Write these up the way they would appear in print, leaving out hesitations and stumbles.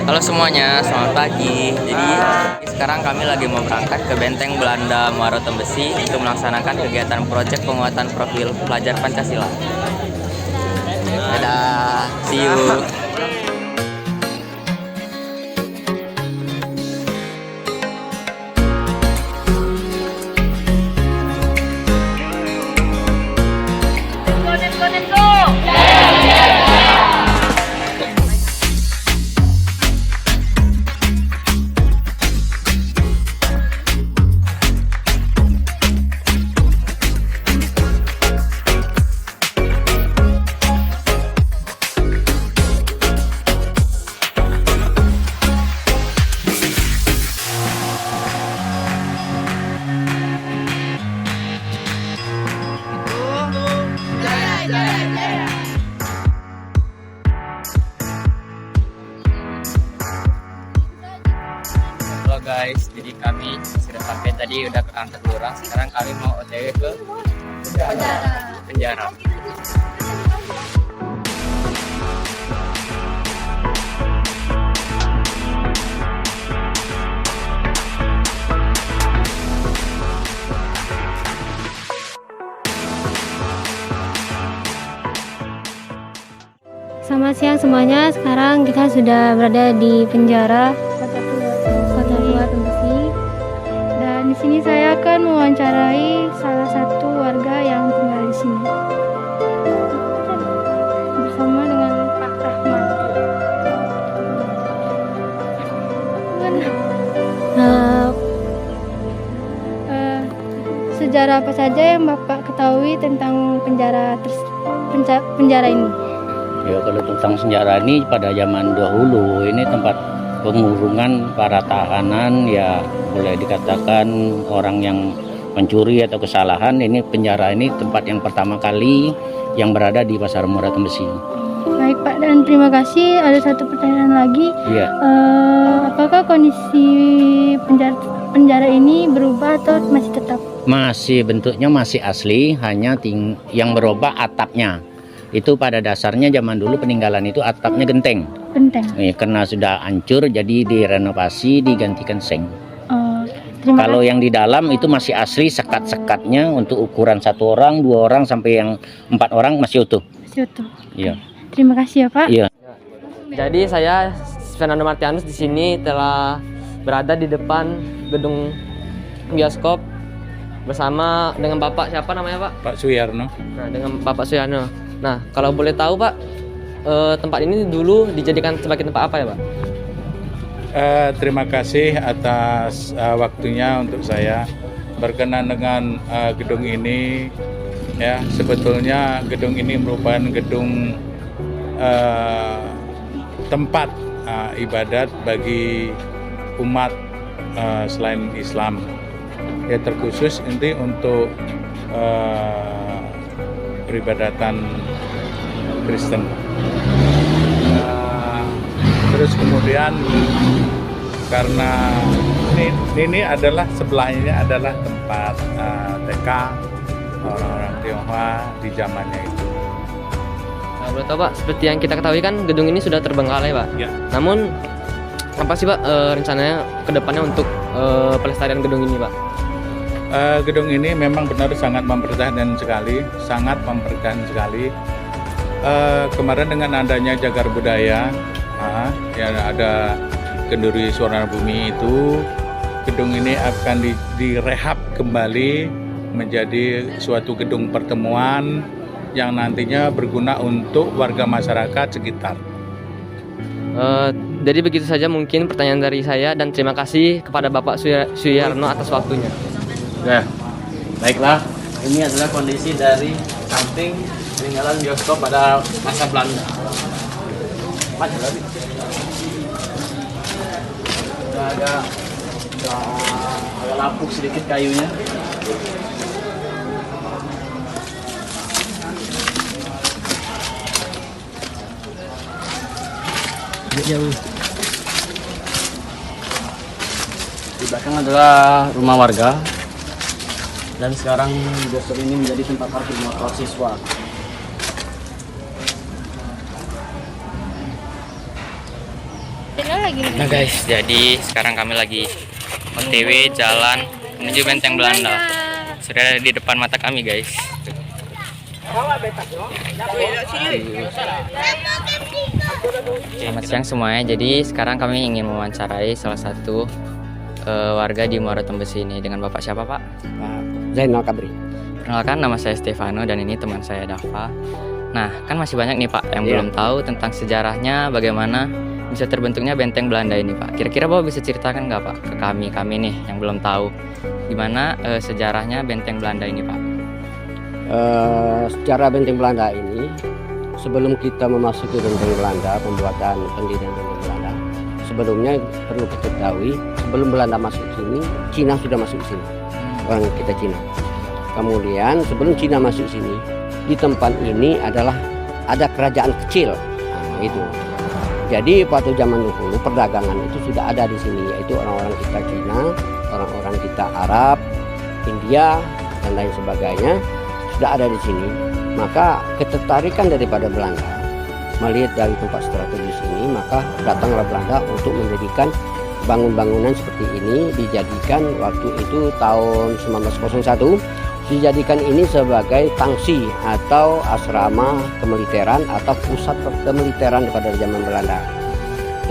Halo semuanya, selamat pagi. Jadi sekarang kami lagi mau berangkat ke Benteng Belanda Muaro Tembesi untuk melaksanakan kegiatan proyek penguatan profil pelajar Pancasila. Dadah, see you. Halo guys, jadi kami sudah sampai tadi, udah ke Angkat Lurah. Sekarang kami mau OTW ke penjara. Selamat siang semuanya. Sekarang kita sudah berada di penjara Kota Tua Tembesi. Dan di sini saya akan mewawancarai salah satu warga yang tinggal di sini. Bersama dengan Pak Rahman. Sejarah apa saja yang Bapak ketahui tentang penjara ini? Ya, kalau tentang sejarah ini, pada zaman dahulu ini tempat pengurungan para tahanan, ya boleh dikatakan orang yang mencuri atau kesalahan. Ini penjara ini tempat yang pertama kali yang berada di Pasar Muara Tembesi. Baik Pak, dan terima kasih. Ada satu pertanyaan lagi. Iya. Apakah kondisi penjara ini berubah atau masih tetap? Masih, bentuknya masih asli, hanya yang berubah atapnya. Itu pada dasarnya zaman dulu peninggalan itu atapnya genteng. Karena sudah hancur jadi direnovasi, digantikan seng. Kalau yang di dalam itu masih asli, sekat-sekatnya untuk ukuran 1 orang, 2 orang sampai yang 4 orang masih utuh. Iya. Terima kasih ya Pak. Iya. Jadi saya Fernando Martianus di sini telah berada di depan gedung bioskop bersama dengan Bapak siapa namanya Pak? Pak Suyarno. Nah, dengan Bapak Suyarno. Nah, kalau boleh tahu Pak, tempat ini dulu dijadikan sebagai tempat apa ya Pak? Terima kasih atas waktunya untuk saya berkenan dengan gedung ini. Ya, sebetulnya gedung ini merupakan gedung tempat ibadat bagi umat selain Islam. Ya, terkhusus inti untuk peribadatan Kristen. Terus kemudian karena ini adalah sebelahnya adalah tempat TK orang-orang Tionghoa di zamannya itu. Nah, boleh tahu Pak, seperti yang kita ketahui kan gedung ini sudah terbengkalai Pak. Ya. Namun apa sih Pak rencananya ke depannya untuk pelestarian gedung ini Pak? Gedung ini memang benar sangat mempertahankan sekali, kemarin dengan adanya Jagar Budaya, yang ada Kenduri Suara Bumi itu, gedung ini akan direhab kembali menjadi suatu gedung pertemuan yang nantinya berguna untuk warga masyarakat sekitar. Jadi begitu saja mungkin pertanyaan dari saya, dan terima kasih kepada Bapak Suyarno atas waktunya. Nah, baiklah, ini adalah kondisi dari samping peninggalan bioskop pada masa Belanda. Udah agak lapuk sedikit kayunya. Jauh. Di belakang adalah rumah warga. Dan sekarang bioskop ini menjadi tempat parkir motor siswa. Nah guys, jadi sekarang kami lagi OTW jalan menuju Benteng Belanda. Sudah ada di depan mata kami guys. Selamat siang semuanya. Jadi sekarang kami ingin mewawancarai salah satu warga di Muara Tembesi ini. Dengan Bapak siapa Pak? Pak Zainal Kabri. Perkenalkan, nama saya Stefano dan ini teman saya Dava. Nah, kan masih banyak nih Pak yang belum tahu tentang sejarahnya, bagaimana bisa terbentuknya Benteng Belanda ini Pak. Kira-kira Bapak bisa ceritakan nggak Pak ke kami nih yang belum tahu gimana sejarahnya Benteng Belanda ini Pak? Sejarah Benteng Belanda ini, sebelum kita memasuki Benteng Belanda, pembuatan pendirian Benteng Belanda, sebelumnya perlu kita ketahui, sebelum Belanda masuk sini, Cina sudah masuk sini, orang kita Cina. Kemudian sebelum Cina masuk sini, di tempat ini adalah ada kerajaan kecil, nah, itu. Jadi waktu zaman dahulu perdagangan itu sudah ada di sini, yaitu orang-orang kita Cina, orang-orang kita Arab, India dan lain sebagainya sudah ada di sini. Maka ketertarikan daripada Belanda melihat dari tempat strategis ini, maka datanglah Belanda untuk menjadikan bangunan seperti ini, dijadikan waktu itu tahun 1901 dijadikan ini sebagai tangsi atau asrama kemiliteran atau pusat kemiliteran pada zaman Belanda.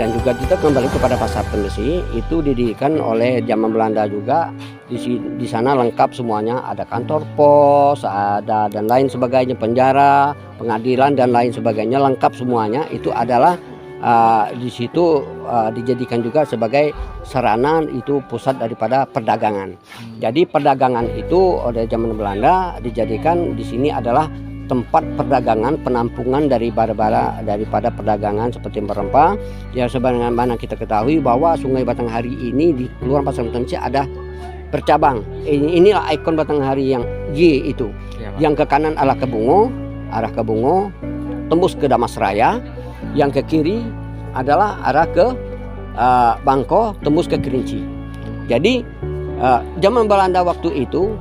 Dan juga kita kembali kepada Pasar Tembesi, itu didirikan oleh zaman Belanda juga. Di sana lengkap semuanya, ada kantor pos, ada dan lain sebagainya, penjara, pengadilan dan lain sebagainya, lengkap semuanya. Itu adalah di situ dijadikan juga sebagai sarana, itu pusat daripada perdagangan. Jadi perdagangan itu oleh zaman Belanda dijadikan di sini adalah tempat perdagangan, penampungan daripada perdagangan seperti rempah. Ya sebagaimana kita ketahui bahwa Sungai Batanghari ini di Kelurahan Pasar Tembesi ada bercabang. Inilah ikon Batanghari yang Y itu. Ya, yang ke kanan arah ke Bungo, tembus ke Damas Raya. Yang ke kiri adalah arah ke Bangko, tembus ke Kerinci. Jadi zaman Belanda waktu itu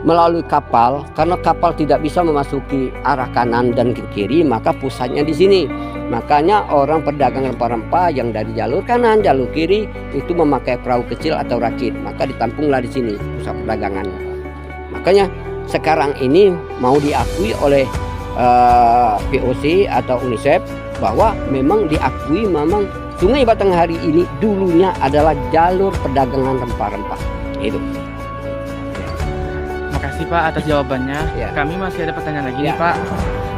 melalui kapal, karena kapal tidak bisa memasuki arah kanan dan ke kiri, maka pusatnya di sini. Makanya orang pedagang rempah-rempah yang dari jalur kanan, jalur kiri itu memakai perahu kecil atau rakit, maka ditampunglah di sini pusat perdagangan. Makanya sekarang ini mau diakui oleh VOC atau UNICEF bahwa memang diakui memang Sungai Batanghari ini dulunya adalah jalur perdagangan rempah-rempah. Itu. Makasih Pak atas jawabannya. Ya. Kami masih ada pertanyaan lagi nih Pak.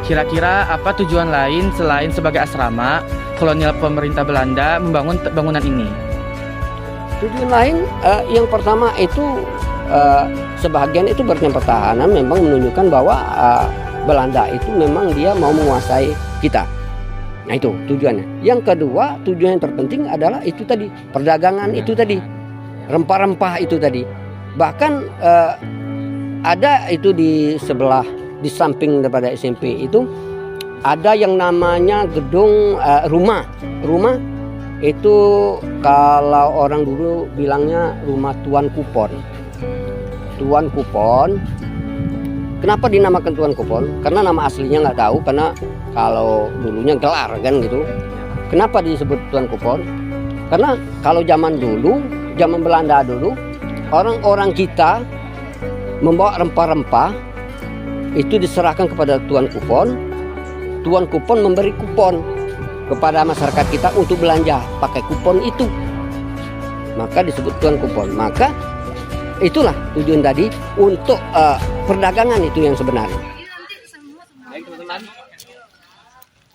Kira-kira apa tujuan lain selain sebagai asrama kolonial pemerintah Belanda membangun bangunan ini? Tujuan lain yang pertama itu sebagian itu berarti pertahanan, memang menunjukkan bahwa Belanda itu memang dia mau menguasai kita. Nah itu tujuannya. Yang kedua, tujuan yang terpenting adalah itu tadi, perdagangan itu tadi, rempah-rempah itu tadi. Bahkan ada itu di sebelah, di samping daripada SMP itu ada yang namanya gedung rumah itu kalau orang dulu bilangnya rumah Tuan Kupon. Tuan Kupon. Kenapa dinamakan Tuan Kupon? Karena nama aslinya nggak tahu, karena kalau dulunya gelar kan gitu. Kenapa disebut Tuan Kupon? Karena kalau zaman dulu, zaman Belanda dulu, orang-orang kita membawa rempah-rempah itu diserahkan kepada Tuan Kupon. Tuan Kupon memberi kupon kepada masyarakat kita untuk belanja pakai kupon itu. Maka disebut Tuan Kupon. Maka itulah tujuan tadi untuk perdagangan itu yang sebenarnya. Baik teman-teman,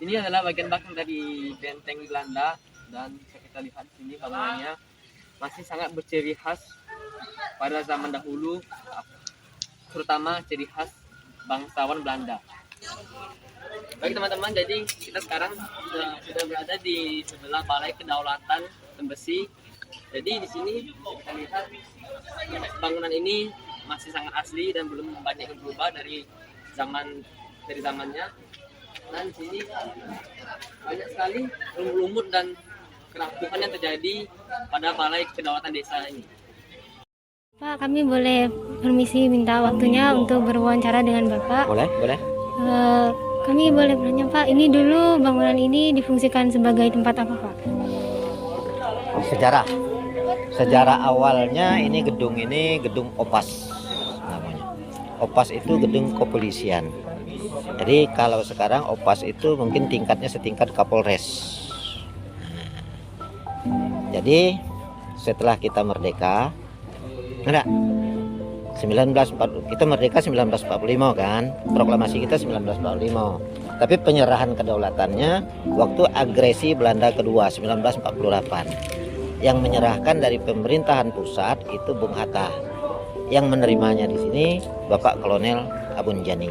ini adalah bagian belakang dari Benteng Belanda dan bisa kita lihat di sini bangunannya masih sangat berciri khas pada zaman dahulu, terutama ciri khas bangsawan Belanda. Baik teman-teman, jadi kita sekarang sudah berada di sebelah Balai Kedaulatan Tembesi. Jadi di sini kita lihat bangunan ini masih sangat asli dan belum banyak yang berubah dari zamannya. Dan di sini banyak sekali lumut dan kerapuhan yang terjadi pada Balai Kedaulatan Desa ini. Pak, kami boleh permisi minta waktunya untuk berwawancara dengan Bapak? Boleh. Kami boleh bertanya Pak, ini dulu bangunan ini difungsikan sebagai tempat apa Pak? Sejarah awalnya ini gedung OPAS namanya. OPAS itu gedung kepolisian. Jadi kalau sekarang OPAS itu mungkin tingkatnya setingkat Kapolres. Jadi setelah kita merdeka, enggak, 1940 kita merdeka 1945 kan, proklamasi kita 1945. Tapi penyerahan kedaulatannya waktu agresi Belanda kedua 1948. Yang menyerahkan dari pemerintahan pusat itu Bung Hatta. Yang menerimanya di sini Bapak Kolonel Abun Jani.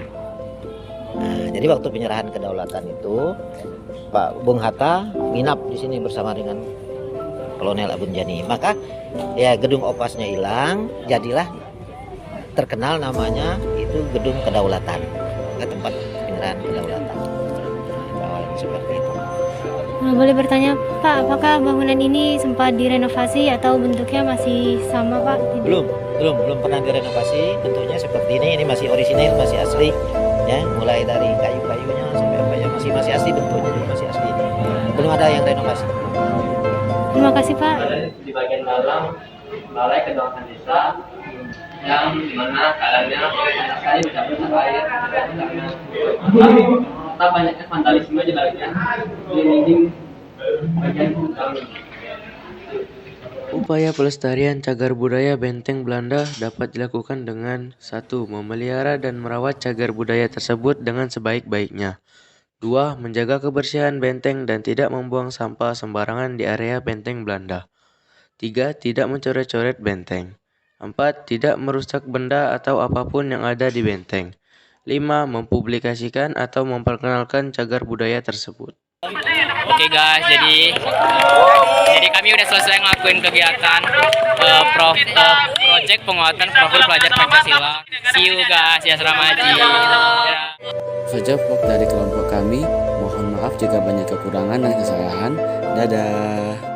Nah, jadi waktu penyerahan kedaulatan itu Pak Bung Hatta nginap di sini bersama dengan Kolonel Abun Jani. Maka ya gedung OPAS-nya hilang, jadilah terkenal namanya itu gedung kedaulatan, ke tempat penyerahan kedaulatan. Awalnya seperti itu. Nah, boleh bertanya Pak, apakah bangunan ini sempat direnovasi atau bentuknya masih sama Pak? Belum pernah direnovasi. Bentuknya seperti ini masih orisinil, masih asli. Ya, mulai dari kayu-kayunya sampai apa ya masih asli, bentuknya juga masih asli ini. Belum ada yang renovasi. Terima kasih Pak. Di bagian dalam balai kedaulatan desa yang dimana keadaannya sekali bercampur air karena banyaknya vandalisme di bagian dinding bagian dalam. Upaya pelestarian cagar budaya benteng Belanda dapat dilakukan dengan 1. Memelihara dan merawat cagar budaya tersebut dengan sebaik-baiknya. 2. Menjaga kebersihan benteng dan tidak membuang sampah sembarangan di area benteng Belanda. 3. Tidak mencoret-coret benteng. 4. Tidak merusak benda atau apapun yang ada di benteng. 5. Mempublikasikan atau memperkenalkan cagar budaya tersebut. Oke guys, jadi kami udah selesai ngelakuin kegiatan project penguatan profil pelajar Pancasila. See you guys di Asrama Haji. Saja vlog dari kelompok kami. Mohon maaf jika banyak kekurangan dan kesalahan. Dadah.